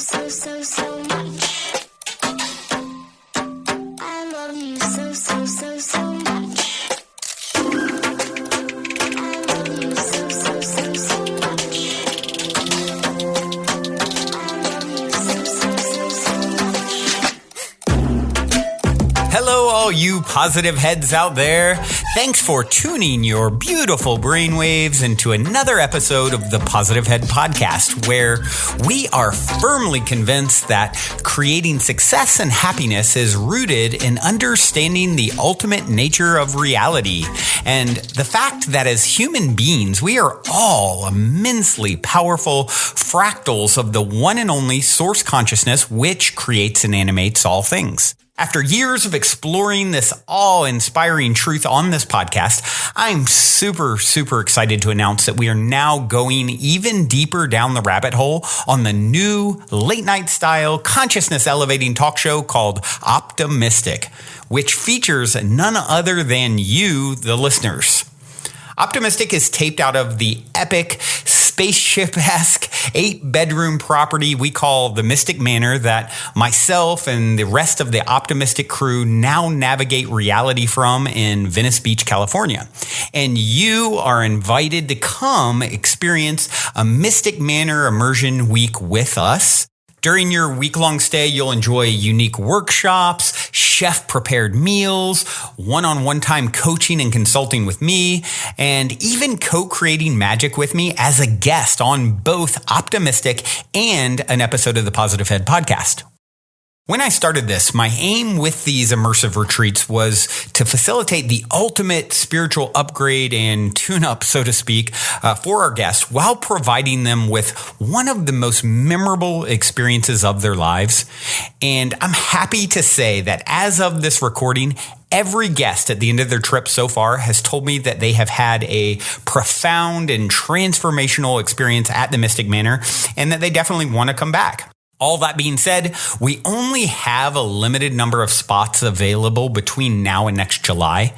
so much. I love you so much. I love you so much. I love you so much. Hello, all you positive heads out there. Thanks for tuning your beautiful brainwaves into another episode of the Positive Head Podcast, where we are firmly convinced that creating success and happiness is rooted in understanding the ultimate nature of reality and the fact that as human beings, we are all immensely powerful fractals of the one and only source consciousness which creates and animates all things. After years of exploring this awe-inspiring truth on this podcast, I'm super excited to announce that we are now going even deeper down the rabbit hole on the new late-night style consciousness-elevating talk show called Optimistic, which features none other than you, the listeners. Optimistic is taped out of the epic spaceship-esque 8-bedroom property we call the Mystic Manor that myself and the rest of the Optimistic crew now navigate reality from in Venice Beach, California. And you are invited to come experience a Mystic Manor immersion week with us. During your week-long stay, you'll enjoy unique workshops, chef-prepared meals, one-on-one time coaching and consulting with me, and even co-creating magic with me as a guest on both Optimistic and an episode of the Positive Head podcast. When I started this, my aim with these immersive retreats was to facilitate the ultimate spiritual upgrade and tune-up, so to speak, for our guests while providing them with one of the most memorable experiences of their lives. And I'm happy to say that as of this recording, every guest at the end of their trip so far has told me that they have had a profound and transformational experience at the Mystic Manor and that they definitely want to come back. All that being said, we only have a limited number of spots available between now and next July.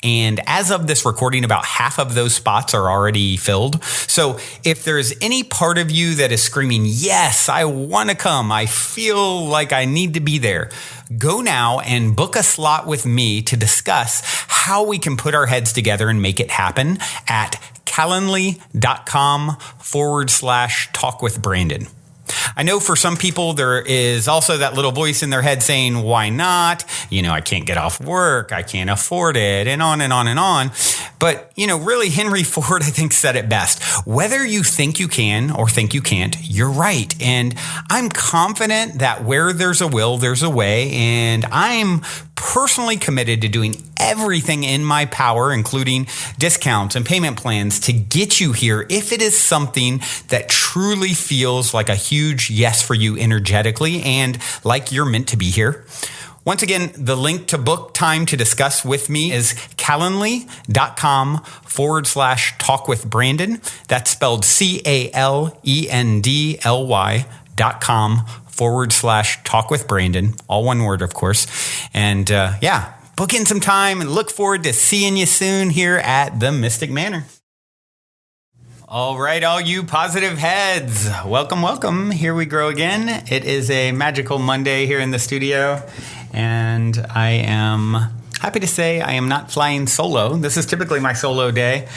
And as of this recording, about half of those spots are already filled. So if there's any part of you that is screaming, yes, I want to come, I feel like I need to be there, go now and book a slot with me to discuss how we can put our heads together and make it happen at calendly.com/talkwithbrandon. I know for some people, there is also that little voice in their head saying, why not? I can't get off work. I can't afford it, and on and on and on. But, really Henry Ford, I think, said it best. Whether you think you can or think you can't, you're right. And I'm confident that where there's a will, there's a way. And I'm personally committed to doing everything in my power, including discounts and payment plans, to get you here if it is something that truly feels like a huge yes for you energetically and like you're meant to be here. Once again, the link to book time to discuss with me is calendly.com/talkwithbrandon. That's spelled calendly.com/talkwithbrandon. All one word, of course. And book in some time and look forward to seeing you soon here at the Mystic Manor. All right, all you positive heads, welcome. Here we grow again. It is a magical Monday here in the studio, and I am happy to say I am not flying solo. This is typically my solo day,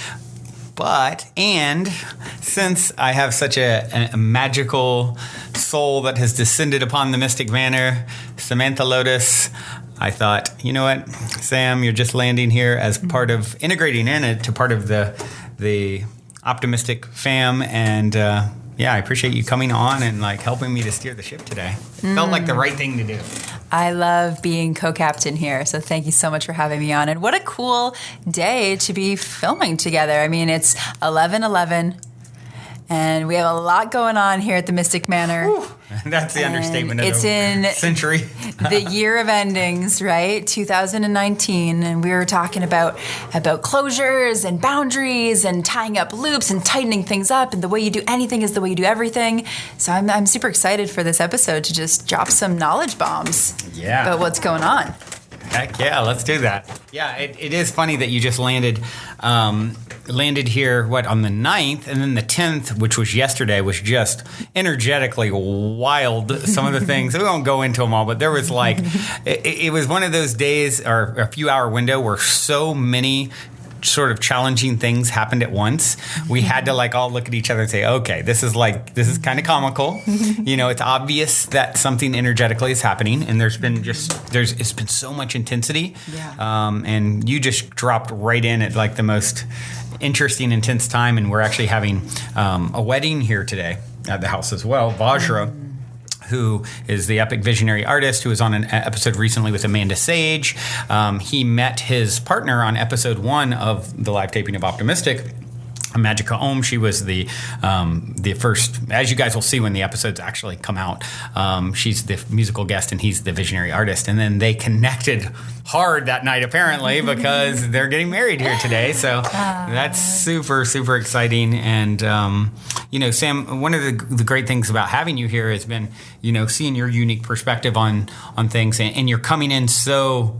and since I have such a magical soul that has descended upon the Mystic Manor, Samantha Lotus, I thought, you know what, Sam, you're just landing here as part of integrating in it to part of the Optimistic fam, and I appreciate you coming on and helping me to steer the ship today. It felt like the right thing to do. I love being co-captain here, so thank you so much for having me on. And what a cool day to be filming together. I mean, it's 11/11, and we have a lot going on here at the Mystic Manor. Whew. That's the understatement of the century. The year of endings, right? 2019. And we were talking about closures and boundaries and tying up loops and tightening things up. And the way you do anything is the way you do everything. So I'm super excited for this episode to just drop some knowledge bombs about what's going on. Heck yeah, let's do that. Yeah, it is funny that you just landed here, on the 9th, and then the 10th, which was yesterday, was just energetically wild. Some of the things, we won't go into them all, but there was it was one of those days or a few hour window where so many sort of challenging things happened at once. We had to all look at each other and say, okay, this is kind of comical. It's obvious that something energetically is happening, and it's been so much intensity. Yeah. And you just dropped right in at the most interesting, intense time. And we're actually having a wedding here today at the house as well. Vajra, who is the epic visionary artist who was on an episode recently with Amanda Sage. He met his partner on episode 1 of the live taping of Optimistic, Magica Om. She was the first, as you guys will see when the episodes actually come out. She's the musical guest and he's the visionary artist. And then they connected hard that night, apparently, because they're getting married here today. So that's super, super exciting. And, Sam, one of the great things about having you here has been, seeing your unique perspective on things. And you're coming in so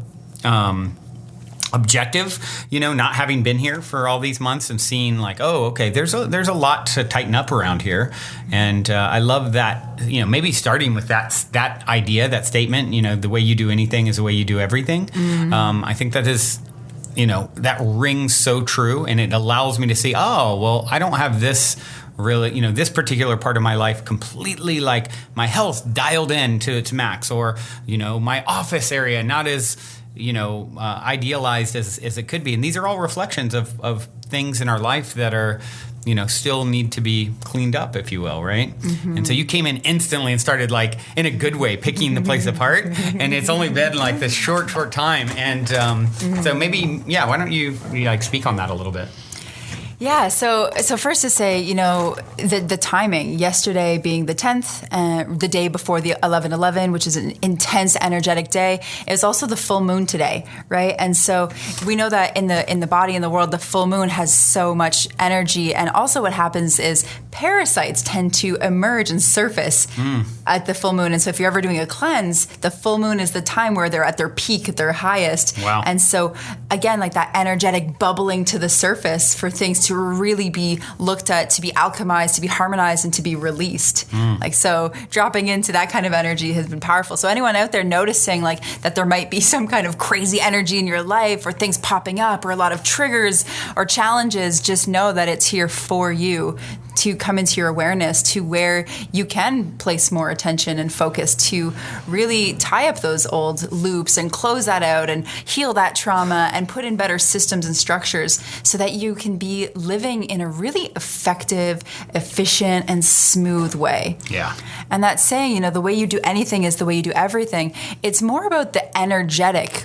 objective, not having been here for all these months and seeing there's a lot to tighten up around here. And I love that, maybe starting with that idea, that statement, the way you do anything is the way you do everything. Mm-hmm. I think that is, that rings so true, and it allows me to see, I don't have this really, this particular part of my life completely my health dialed in to its max, or, my office area not as idealized as it could be. And these are all reflections of things in our life that are, still need to be cleaned up, if you will, right? Mm-hmm. And so you came in instantly and started in a good way, picking the place apart. And it's only been this short time. And so maybe, why don't you speak on that a little bit? Yeah, so first to say, the timing, yesterday being the 10th, the day before the 11/11, which is an intense, energetic day, is also the full moon today, right? And so we know that in the body, in the world, the full moon has so much energy. And also what happens is parasites tend to emerge and surface at the full moon. And so if you're ever doing a cleanse, the full moon is the time where they're at their peak, at their highest. Wow. And so again, that energetic bubbling to the surface for things to really be looked at, to be alchemized, to be harmonized, and to be released. So dropping into that kind of energy has been powerful. So anyone out there noticing that there might be some kind of crazy energy in your life, or things popping up, or a lot of triggers or challenges, just know that it's here for you to come into your awareness to where you can place more attention and focus to really tie up those old loops and close that out and heal that trauma and put in better systems and structures so that you can be living in a really effective, efficient, and smooth way. Yeah. And that saying, the way you do anything is the way you do everything. It's more about the energetic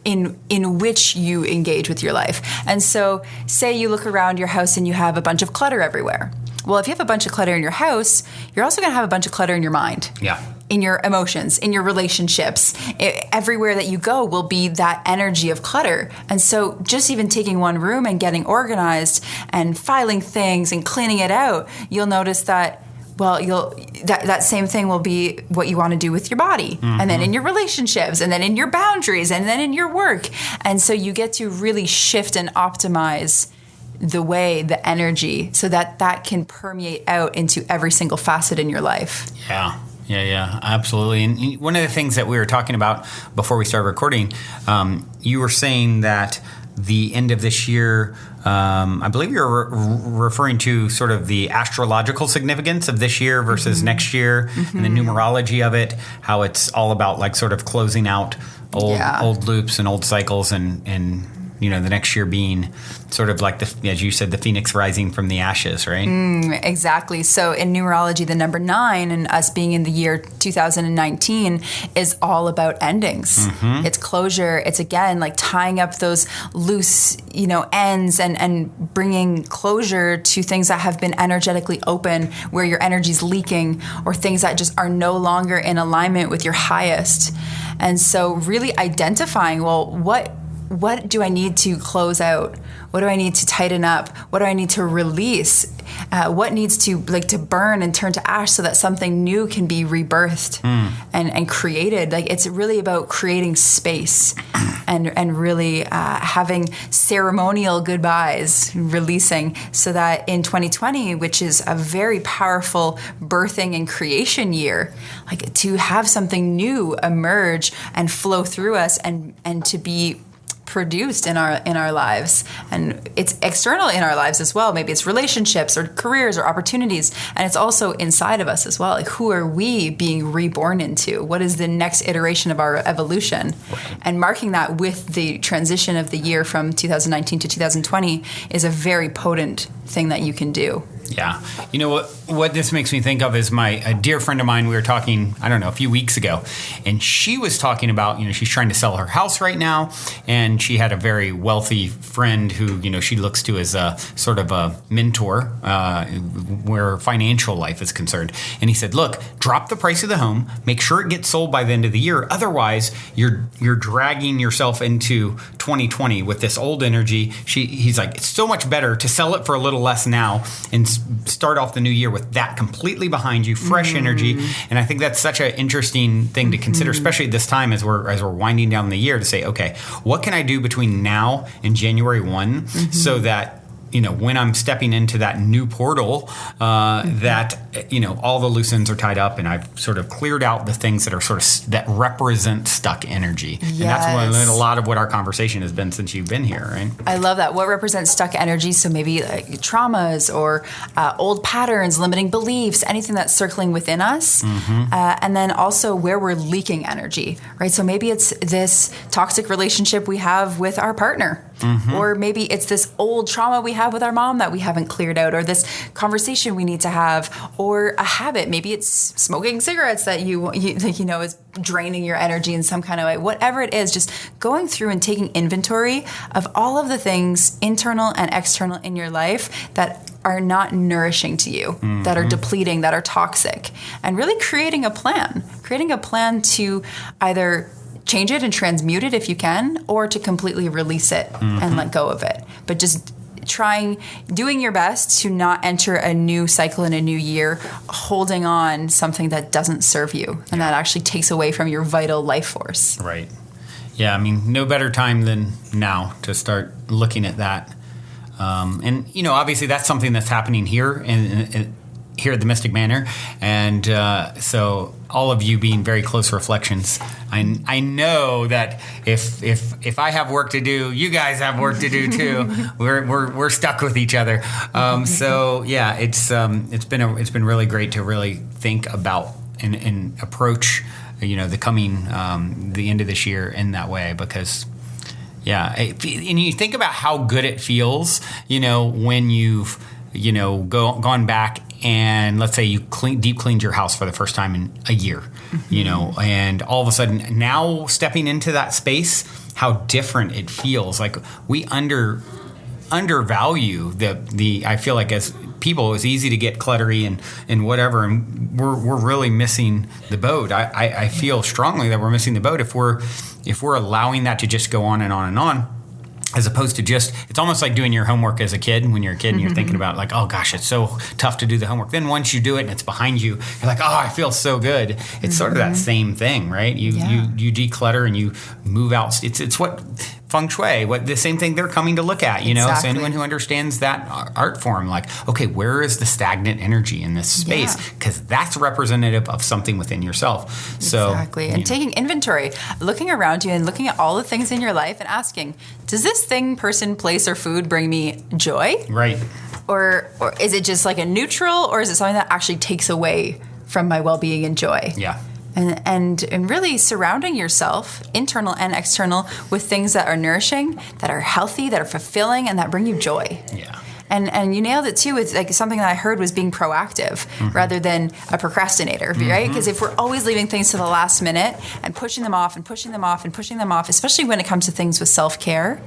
in which you engage with your life. And so say you look around your house and you have a bunch of clutter everywhere. Well, if you have a bunch of clutter in your house, you're also going to have a bunch of clutter in your mind. Yeah. In your emotions, in your relationships. Everywhere that you go will be that energy of clutter. And so just even taking one room and getting organized and filing things and cleaning it out, you'll notice that that same thing will be what you want to do with your body, and then in your relationships, and then in your boundaries, and then in your work. And so you get to really shift and optimize the energy so that can permeate out into every single facet in your life. Yeah, absolutely. And one of the things that we were talking about before we started recording, you were saying that the end of this year, I believe you're referring to sort of the astrological significance of this year versus next year, and the numerology of it, how it's all about sort of closing out old loops and old cycles, and the next year being sort of as you said, the phoenix rising from the ashes, right? Exactly. So in numerology, the number 9 and us being in the year 2019 is all about endings. It's closure. It's again, tying up those loose, ends and bringing closure to things that have been energetically open, where your energy's leaking, or things that just are no longer in alignment with your highest. And so really identifying, what do I need to close out? What do I need to tighten up? What do I need to release? What needs to burn and turn to ash so that something new can be rebirthed and created? Like, it's really about creating space and really having ceremonial goodbyes, releasing, so that in 2020, which is a very powerful birthing and creation year, like, to have something new emerge and flow through us and to be produced in our lives, and it's external in our lives as well. Maybe it's relationships or careers or opportunities, and it's also inside of us as well. Like, who are we being reborn into? What is the next iteration of our evolution? And marking that with the transition of the year from 2019 to 2020 is a very potent thing that you can do. Yeah. You know what this makes me think of is a dear friend of mine. We were talking, I don't know, a few weeks ago, and she was talking about, she's trying to sell her house right now, and she had a very wealthy friend who, she looks to as a sort of a mentor where financial life is concerned. And he said, look, drop the price of the home, make sure it gets sold by the end of the year. Otherwise, you're dragging yourself into 2020 with this old energy. He's like, it's so much better to sell it for a little less now and start off the new year with that completely behind you, fresh energy. And I think that's such an interesting thing to consider, especially at this time as we're winding down the year, to say, okay, what can I do between now and January 1 so that when I'm stepping into that new portal, that, all the loose ends are tied up, and I've sort of cleared out the things that are that represent stuck energy. Yes. And that's a lot of what our conversation has been since you've been here, right? I love that. What represents stuck energy? So maybe like traumas or old patterns, limiting beliefs, anything that's circling within us. And then also where we're leaking energy, right? So maybe it's this toxic relationship we have with our partner. Or maybe it's this old trauma we have with our mom that we haven't cleared out, or this conversation we need to have, or a habit. Maybe it's smoking cigarettes that you is draining your energy in some kind of way. Whatever it is, just going through and taking inventory of all of the things, internal and external, in your life that are not nourishing to you, that are depleting, that are toxic, and really creating a plan to either change it and transmute it if you can, or to completely release it and let go of it. But just doing your best to not enter a new cycle in a new year holding on something that doesn't serve you and that actually takes away from your vital life force. Right. Yeah, I mean, no better time than now to start looking at that. And, obviously that's something that's happening here here at the Mystic Manor. And so all of you being very close reflections, I know that if I have work to do, you guys have work to do too. We're stuck with each other. So yeah, it's been really great to really think about and approach the coming the end of this year in that way, because yeah, and you think about how good it feels, when you've gone back and let's say you deep cleaned your house for the first time in a year, and all of a sudden now stepping into that space, how different it feels. Like we undervalue the I feel like as people, it's easy to get cluttery and whatever, and we're really missing the boat. I feel strongly that we're missing the boat if we're allowing that to just go on and on and on. As opposed to it's almost like doing your homework as a kid. When you're a kid and you're thinking about like, oh gosh, it's so tough to do the homework. Then once you do it and it's behind you, you're like, oh, I feel so good. It's sort of that same thing, right? You declutter and you move out. It's what feng shui, the same thing they're coming to look at, Exactly. So anyone who understands that art form, like, okay, where is the stagnant energy in this space? Because that's representative of something within yourself. Exactly. And taking inventory, looking around you and looking at all the things in your life and asking, does this thing, person, place, or food bring me joy? Right. Or is it just like a neutral, or is it something that actually takes away from my well-being and joy? Yeah. And really surrounding yourself, internal and external, with things that are nourishing, that are healthy, that are fulfilling, and that bring you joy. Yeah. And you nailed it too with like something that I heard was being proactive rather than a procrastinator, right? Because if we're always leaving things to the last minute and pushing them off and pushing them off and pushing them off, especially when it comes to things with self-care,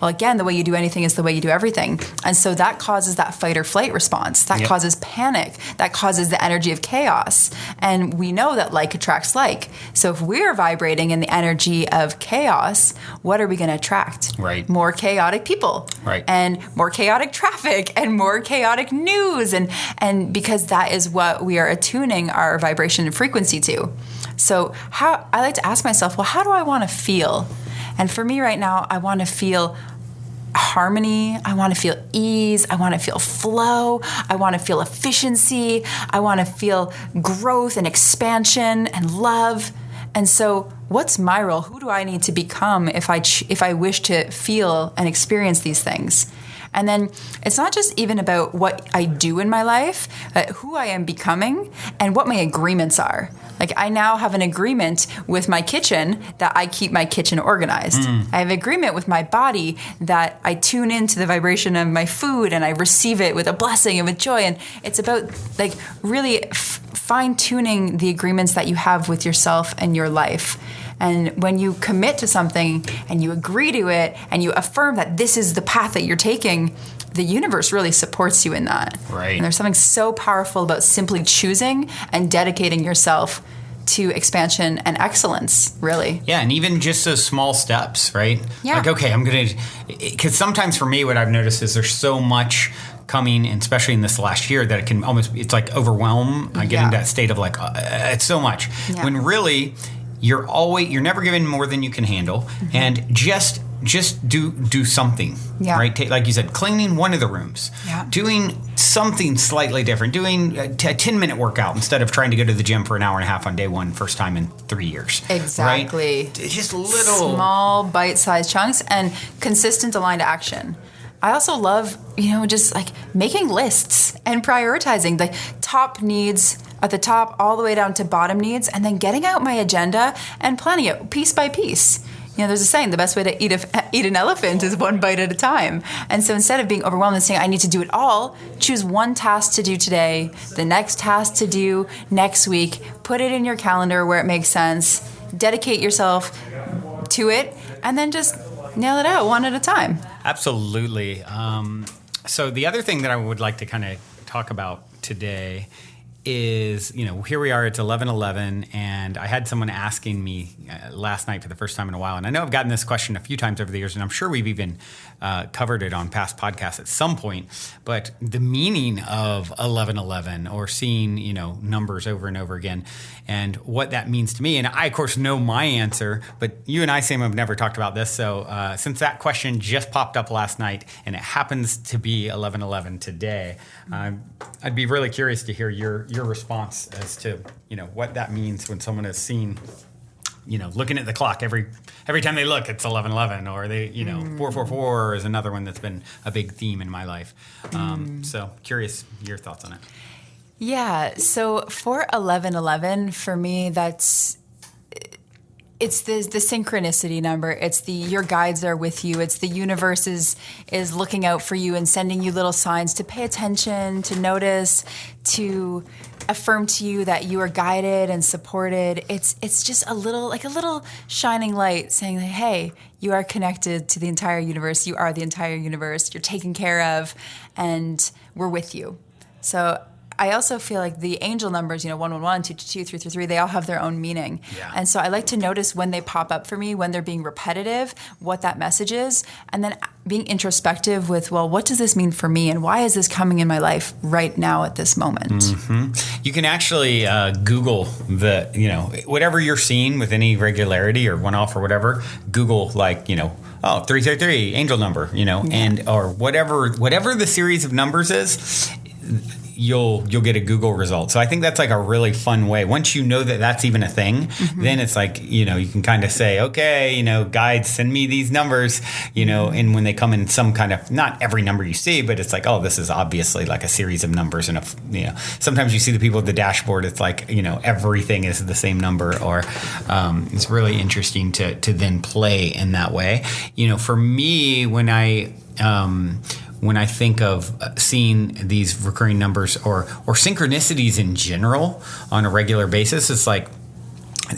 well, again, the way you do anything is the way you do everything. And so that causes that fight or flight response. That causes panic. That causes the energy of chaos. And we know that like attracts like. So if we're vibrating in the energy of chaos, what are we going to attract? Right. More chaotic people. Right. And more chaotic traffic and more chaotic news. And because that is what we are attuning our vibration and frequency to. So I like to ask myself, well, how do I want to feel? And for me right now, I want to feel harmony. I want to feel ease. I want to feel flow. I want to feel efficiency. I want to feel growth and expansion and love. And so what's my role? Who do I need to become if I wish to feel and experience these things? And then it's not just even about what I do in my life, who I am becoming, and what my agreements are. Like I now have an agreement with my kitchen that I keep my kitchen organized. I have an agreement with my body that I tune into the vibration of my food and I receive it with a blessing and with joy. And it's about like really fine-tuning the agreements that you have with yourself and your life. And when you commit to something and you agree to it and you affirm that this is the path that you're taking, the universe really supports you in that. Right. And there's something so powerful about simply choosing and dedicating yourself to expansion and excellence, really. Yeah, and even just those small steps, right? Yeah. Like, okay, I'm going to, because sometimes for me, what I've noticed is there's so much coming, and especially in this last year, that it can almost, it's like overwhelm. I get into that state of like, it's so much. Yeah. When really, you're never given more than you can handle, and just do something, right? Like you said, cleaning one of the rooms, doing something slightly different, doing a 10-minute workout instead of trying to go to the gym for an hour and a half on day one, first time in 3 years. Exactly. Right? Just little small bite-sized chunks and consistent aligned action. I also love, just like making lists and prioritizing the top needs at the top all the way down to bottom needs, and then getting out my agenda and planning it piece by piece. There's a saying, the best way to eat an elephant is one bite at a time. And so instead of being overwhelmed and saying, I need to do it all, choose one task to do today, the next task to do next week, put it in your calendar where it makes sense, dedicate yourself to it, and then just nail it out one at a time. Absolutely. So the other thing that I would like to kind of talk about today is, here we are, it's 11:11, and I had someone asking me last night for the first time in a while, and I know I've gotten this question a few times over the years, and I'm sure we've even covered it on past podcasts at some point, but the meaning of 11:11, or seeing, numbers over and over again, and what that means to me. And I, of course, know my answer, but you and I, Sam, have never talked about this, so since that question just popped up last night, and it happens to be 11:11 today, I'd be really curious to hear your response as to what that means when someone has seen looking at the clock every time they look, it's 11:11, or they 444 is another one that's been a big theme in my life. So curious your thoughts on it. Yeah, so for 11:11, for me, it's the synchronicity number. It's your guides are with you. It's the universe is looking out for you and sending you little signs to pay attention, to notice, to affirm to you that you are guided and supported. It's just a little shining light saying, hey, you are connected to the entire universe. You are the entire universe. You're taken care of, and we're with you. So I also feel like the angel numbers, 111, 222, 333, they all have their own meaning. Yeah. And so I like to notice when they pop up for me, when they're being repetitive, what that message is, and then being introspective with, well, what does this mean for me, and why is this coming in my life right now at this moment? Mm-hmm. You can actually Google whatever you're seeing with any regularity or one-off or whatever, Google 333, angel number, and or whatever the series of numbers is, you'll get a Google result. So I think that's like a really fun way. Once you know that that's even a thing, then it's like, you can kind of say, okay, guides, send me these numbers, and when they come in some kind of, not every number you see, but it's like, oh, this is obviously like a series of numbers. And, sometimes you see the people at the dashboard, it's like, everything is the same number, or it's really interesting to then play in that way. For me, when when I think of seeing these recurring numbers or synchronicities in general on a regular basis, it's like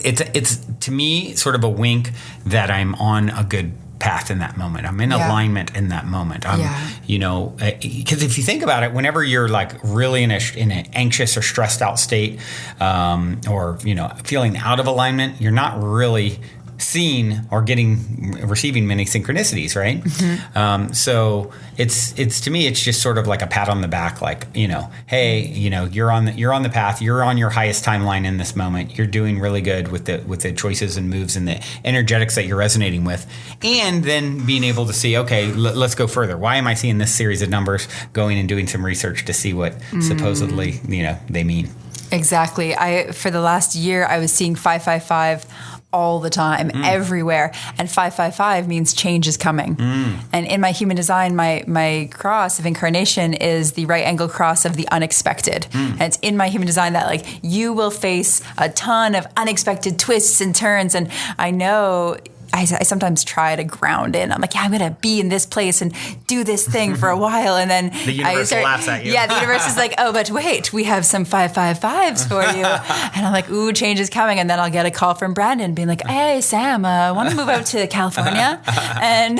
it's to me sort of a wink that I'm on a good path in that moment. I'm in alignment in that moment. Because if you think about it, whenever you're like really in an anxious or stressed out state, or feeling out of alignment, you're not really seeing or receiving many synchronicities, right? Mm-hmm. So it's to me, it's just sort of like a pat on the back, like, hey, you're on the path, you're on your highest timeline in this moment, you're doing really good with the choices and moves and the energetics that you're resonating with, and then being able to see, okay, let's go further. Why am I seeing this series of numbers? Going and doing some research to see what supposedly they mean. Exactly. For the last year, I was seeing 555 all the time, everywhere. And 555 means change is coming. And in my human design, my cross of incarnation is the right angle cross of the unexpected. And it's in my human design that like you will face a ton of unexpected twists and turns. And I know I sometimes try to ground in. I'm like, I'm going to be in this place and do this thing for a while. And then the universe laughs at you. Yeah, the universe is like, oh, but wait, we have some 555s for you. And I'm like, ooh, change is coming. And then I'll get a call from Brandon being like, hey, Sam, want to move out to California? And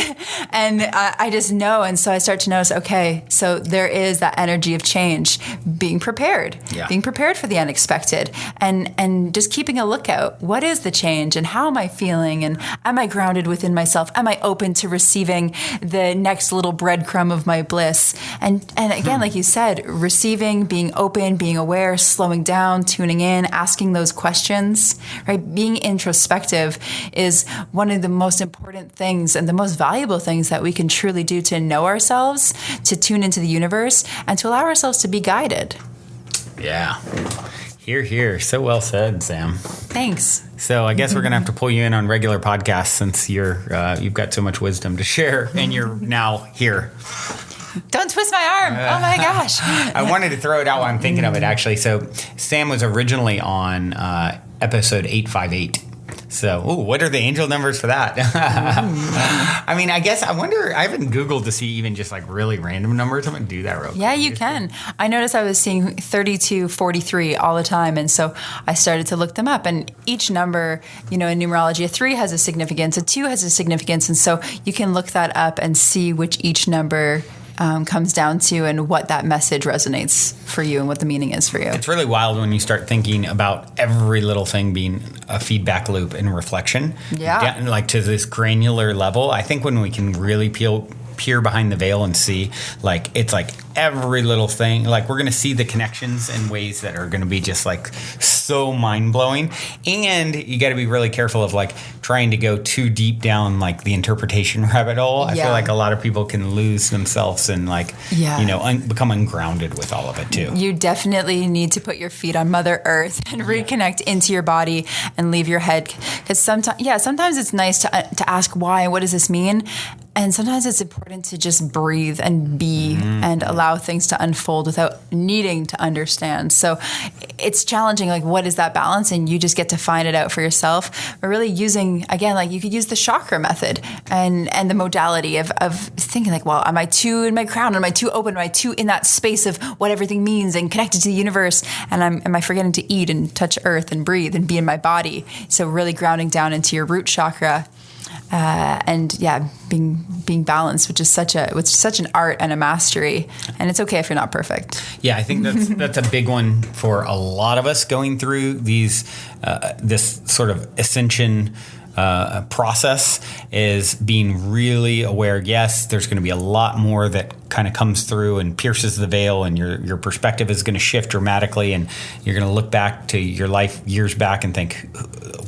I just know. And so I start to notice, okay, so there is that energy of change, being prepared for the unexpected, and just keeping a lookout. What is the change and how am I feeling? And am I grounded within myself? Am I open to receiving the next little breadcrumb of my bliss? And again, like you said, receiving, being open, being aware, slowing down, tuning in, asking those questions, right? Being introspective is one of the most important things and the most valuable things that we can truly do to know ourselves, to tune into the universe, and to allow ourselves to be guided. Yeah. Hear, hear. So well said, Sam. Thanks. So I guess we're going to have to pull you in on regular podcasts since you've got so much wisdom to share, and you're now here. Don't twist my arm. Oh, my gosh. I wanted to throw it out while I'm thinking of it, actually. So Sam was originally on episode 858. So, what are the angel numbers for that? I mean, I guess I wonder, I haven't Googled to see even just like really random numbers. I'm going to do that real quick. Yeah, you can. I noticed I was seeing 3243 all the time. And so I started to look them up. And each number, in numerology, a 3 has a significance, a 2 has a significance. And so you can look that up and see which each number comes down to and what that message resonates for you and what the meaning is for you. It's really wild when you start thinking about every little thing being a feedback loop and reflection. Yeah. Like to this granular level. I think when we can really peer behind the veil and see, like, it's like every little thing, like we're going to see the connections in ways that are going to be just like so mind-blowing. And you got to be really careful of like trying to go too deep down like the interpretation rabbit hole. I feel like a lot of people can lose themselves and like become ungrounded with all of it too. You definitely need to put your feet on Mother Earth and reconnect into your body and leave your head, because sometimes it's nice to ask why and what does this mean. And sometimes it's important to just breathe and be and allow things to unfold without needing to understand. So it's challenging, like, what is that balance? And you just get to find it out for yourself. But really using, again, like you could use the chakra method and the modality of thinking like, well, am I too in my crown? Am I too open? Am I too in that space of what everything means and connected to the universe? And am I forgetting to eat and touch earth and breathe and be in my body? So really grounding down into your root chakra. Being balanced, which is such an art and a mastery, and it's okay if you're not perfect. Yeah, I think that's a big one for a lot of us going through this sort of ascension process, is being really aware. Yes, there's going to be a lot more that kind of comes through and pierces the veil, and your perspective is going to shift dramatically, and you're going to look back to your life years back and think,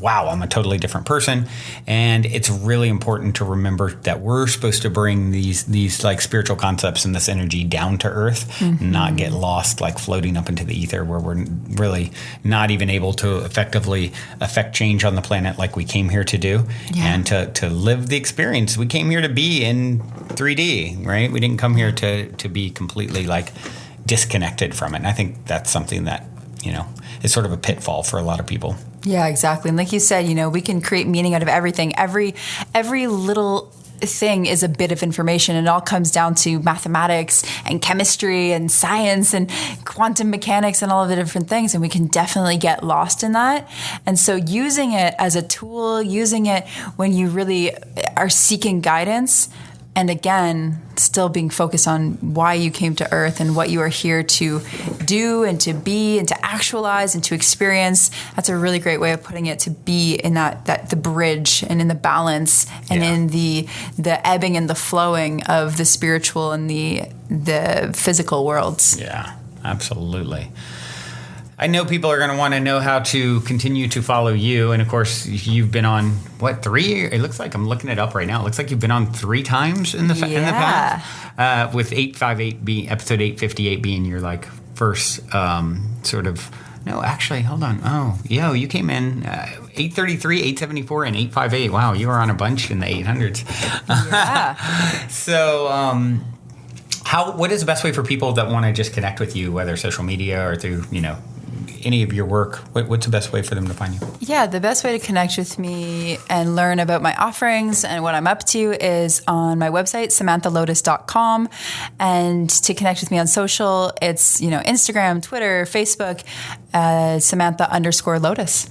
wow, I'm a totally different person. And it's really important to remember that we're supposed to bring these like spiritual concepts and this energy down to earth, not get lost like floating up into the ether where we're really not even able to effectively affect change on the planet like we came here to do, and to live the experience. We came here to be in 3D, right? We didn't come here to be completely like disconnected from it. And I think that's something that, is sort of a pitfall for a lot of people. Yeah, exactly. And like you said, we can create meaning out of everything. Every little thing is a bit of information. It all comes down to mathematics and chemistry and science and quantum mechanics and all of the different things. And we can definitely get lost in that. And so using it as a tool, using it when you really are seeking guidance, and again, still being focused on why you came to Earth and what you are here to do and to be and to actualize and to experience. That's a really great way of putting it, to be in that the bridge and in the balance and in the ebbing and the flowing of the spiritual and the physical worlds. Yeah, absolutely. I know people are going to want to know how to continue to follow you. And of course, you've been on, 3? It looks like, I'm looking it up right now. It looks like you've been on 3 times in the past. With 858 being, episode 858 being your like first sort of, no, actually, hold on. Oh, you came in 833, 874, and 858. Wow, you were on a bunch in the 800s. Yeah. So, what is the best way for people that want to just connect with you, whether social media or through, any of your work? What's the best way for them to find you? Yeah, the best way to connect with me and learn about my offerings and what I'm up to is on my website, samanthalotus.com. And to connect with me on social, it's, Instagram, Twitter, Facebook, Samantha_Lotus.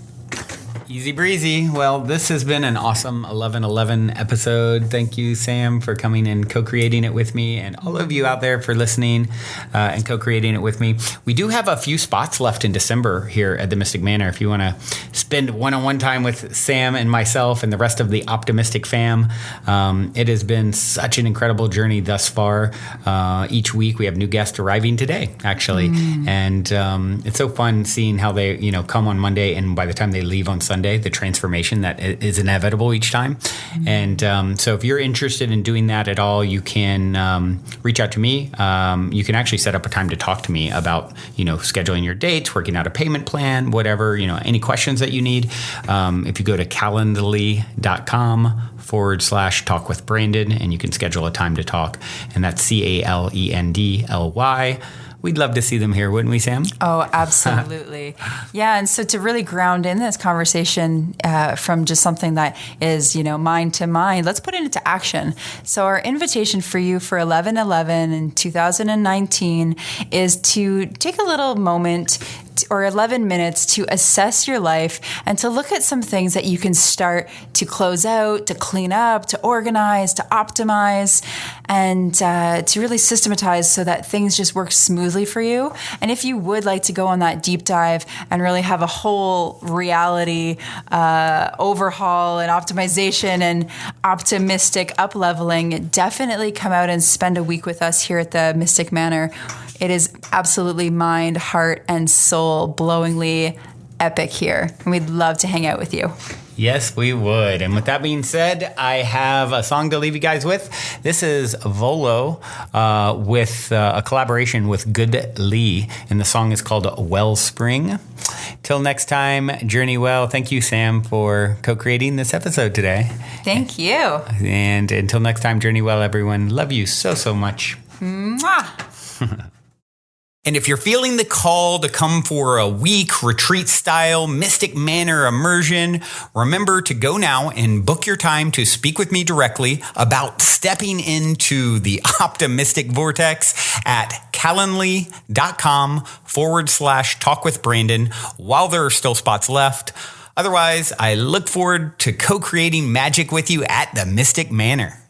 Easy breezy. Well, this has been an awesome 1111 episode. Thank you, Sam, for coming and co-creating it with me, and all of you out there for listening and co-creating it with me. We do have a few spots left in December here at the Mystic Manor. If you want to spend one-on-one time with Sam and myself and the rest of the Optimistic fam, it has been such an incredible journey thus far. Each week we have new guests arriving today, actually. And it's so fun seeing how they, come on Monday, and by the time they leave on Sunday, the transformation that is inevitable each time. And so if you're interested in doing that at all, you can reach out to me. You can actually set up a time to talk to me about, scheduling your dates, working out a payment plan, whatever, any questions that you need. If you go to calendly.com/talk with Brandon, and you can schedule a time to talk, and that's CALENDLY. We'd love to see them here, wouldn't we, Sam? Oh, absolutely. Yeah, and so to really ground in this conversation from just something that is, mind to mind, let's put it into action. So our invitation for you for 11/11 in 2019 is to take a little moment or 11 minutes to assess your life and to look at some things that you can start to close out, to clean up, to organize, to optimize, and to really systematize so that things just work smoothly for you. And if you would like to go on that deep dive and really have a whole reality overhaul and optimization and optimistic up-leveling, definitely come out and spend a week with us here at the Mystic Manor. It is absolutely mind, heart, and soul blowingly epic here. And we'd love to hang out with you. Yes, we would. And with that being said, I have a song to leave you guys with. This is Volo with a collaboration with Good Lee. And the song is called Wellspring. Till next time, journey well. Thank you, Sam, for co-creating this episode today. Thank you. And until next time, journey well, everyone. Love you so, so much. Mwah. And if you're feeling the call to come for a week retreat-style Mystic Manor immersion, remember to go now and book your time to speak with me directly about stepping into the optimistic vortex at calendly.com/talk with Brandon while there are still spots left. Otherwise, I look forward to co-creating magic with you at the Mystic Manor.